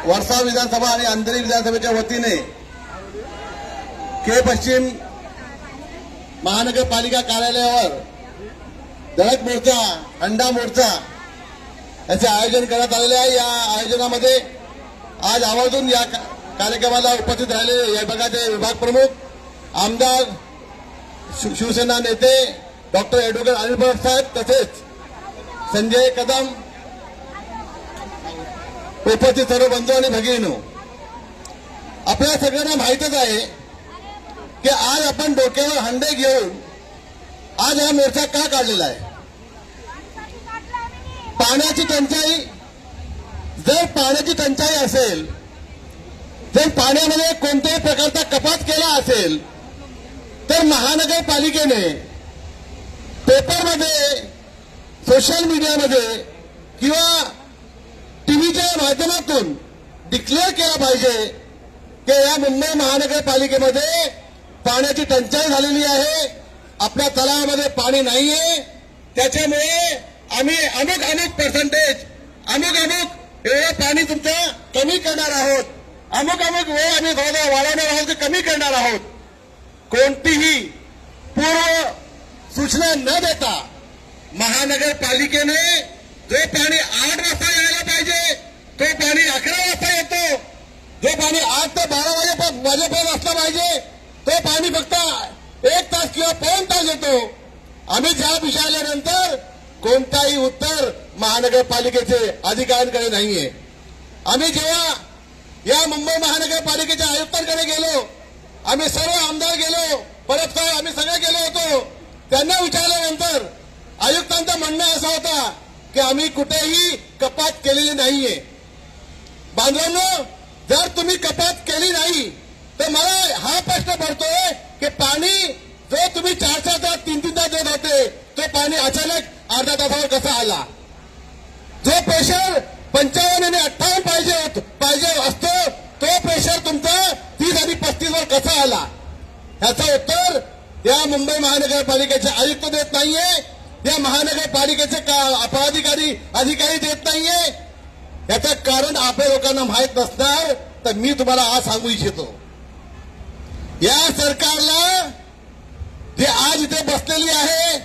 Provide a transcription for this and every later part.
वर्षा विधानसभा आणि अंधेरी विधानसभेच्या वतीने के पश्चिम महानगरपालिका कार्यालयावर दळक मोर्चा, अंडा मोर्चा याचे आयोजन करण्यात आलेले आहे। या आयोजनामध्ये आज आवर्जून या कार्यक्रमाला उपस्थित राहिलेले या विभागाचे विभाग प्रमुख आमदार शिवसेना नेते डॉक्टर ॲडव्होकेट अनिल परब साहेब तसेच संजय कदम उपस्थित सर्व बंधू आणि भगिनींनो, आपल्या सगळ्यांना माहितच आहे की आज आपण डोक्यावर हंडे घेऊन आज हा मोर्चा का काढलेला आहे। पाण्याची टंचाई, जर पाण्याची टंचाई असेल, जर पाण्यामध्ये कोणत्याही प्रकारचा कपात केला असेल तर महानगरपालिकेने पेपरमध्ये, सोशल मीडियामध्ये किंवा टीव्हीच्या माध्यमातून डिक्लेअर केला पाहिजे की या मुंबई महानगरपालिकेमध्ये पाण्याची टंचाई झालेली आहे, आपल्या तलावामध्ये पाणी नाहीये, त्याच्यामुळे आम्ही अमुक पर्सेंटेज, अमुक एवढं पाणी तुमचं कमी करणार आहोत, अमुक वेळ आम्ही वाढवणार आहोत की कमी करणार आहोत। कोणतीही पूर्व सूचना न देता महानगरपालिकेने जो पाणी 8 वाजता यायला पाहिजे तो पाणी 11 वाजता येतो, जो पाणी 8 ते 12 वाजेपर्यंत असला पाहिजे तो पाणी फक्त 1 तास किंवा पाऊण तास येतो। आम्ही जाब विचारल्यानंतर कोणताही उत्तर महानगरपालिकेचे अधिकाऱ्यांकडे नाहीये। आम्ही जेव्हा या मुंबई महानगरपालिकेच्या आयुक्तांकडे गेलो, आम्ही सर्व आमदार गेलो, परब साहेब आम्ही सगळे गेलो होतो, त्यांना विचारल्यानंतर आयुक्तांचं म्हणणं असं होता की आम्ही कुठेही कपात केलेली नाहीये। बांधवांनो, जर तुम्ही कपात केली नाही तर मला हा प्रश्न पडतोय की पाणी जो तुम्ही 4-4 तास 3-3 तास देत होते तो पाणी अचानक अर्ध्या तासावर कसा आला? जो प्रेशर 55 आणि 58 पाहिजे असतो तो प्रेशर तुमचा 30 आणि 35 वर कसा आला? याचं उत्तर या मुंबई महानगरपालिकेचे आयुक्त देत नाहीये, या महानगरपालिकेचे अधिकारी देत नाहीये। याचं कारण आपल्या लोकांना माहित नसणार तर मी तुम्हाला आज सांगू इच्छितो, या सरकारला जे आज इथे बसलेली आहे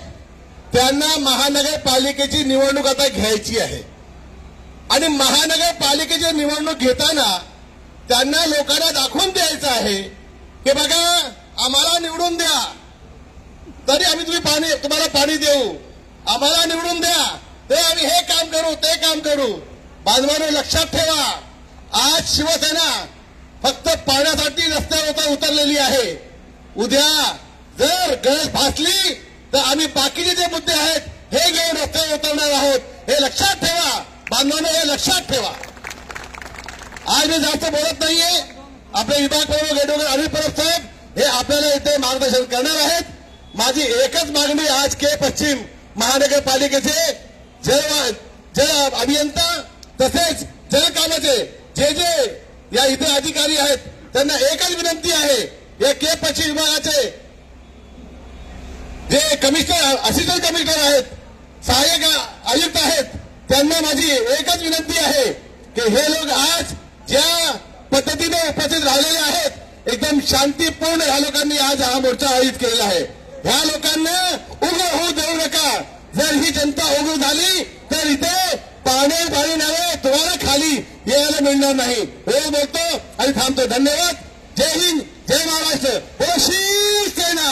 त्यांना महानगरपालिकेची निवडणूक आता घ्यायची आहे आणि महानगरपालिकेची निवडणूक घेताना त्यांना लोकांना दाखवून द्यायचं आहे की बघा आम्हाला निवडून द्या तरी आम्ही तुम्हाला पाणी देऊ, आम्हाला निवडून द्या तर आम्ही हे काम करू ते काम करू। बांधवांनो, लक्षात ठेवा, आज शिवसेना फक्त पाण्यासाठी रस्त्यावर उतरलेली आहे। उद्या जर गरज भासली तर आम्ही बाकीचे जे मुद्दे आहेत हे घेऊन रस्त्यावर उतरणार आहोत, हे लक्षात ठेवा। बांधवांनो, हे लक्षात ठेवा। आज मी जास्त बोलत नाहीये, आपले विभाग प्रमुख ॲडव्होकेट अनिल परब साहेब हे आपल्याला इथे मार्गदर्शन करणार आहेत। माझी एकच मागणी आज के पश्चिम महानगरपालिकेचे जल अभियंता तसेच जलकामाचे जे या इथे अधिकारी आहेत त्यांना एकच विनंती आहे, या के पश्चिम विभागाचे जे कमिशनर, असिस्टंट कमिशनर आहेत, सहाय्यक आयुक्त आहेत, त्यांना माझी एकच विनंती आहे की हे लोक आज ज्या पद्धतीने उपस्थित राहिलेले आहेत, एकदम शांतीपूर्ण ह्या लोकांनी आज हा मोर्चा आयोजित केलेला आहे। ह्या लोकांना उघड होऊ देऊ नका। जर ही जनता उघड झाली तर इथे पाणी नव्हे तुम्हाला खाली यायला मिळणार नाही। हे बोलतो आणि थांबतो। धन्यवाद। जय हिंद, जय महाराष्ट्र, बोलो शिवसेना।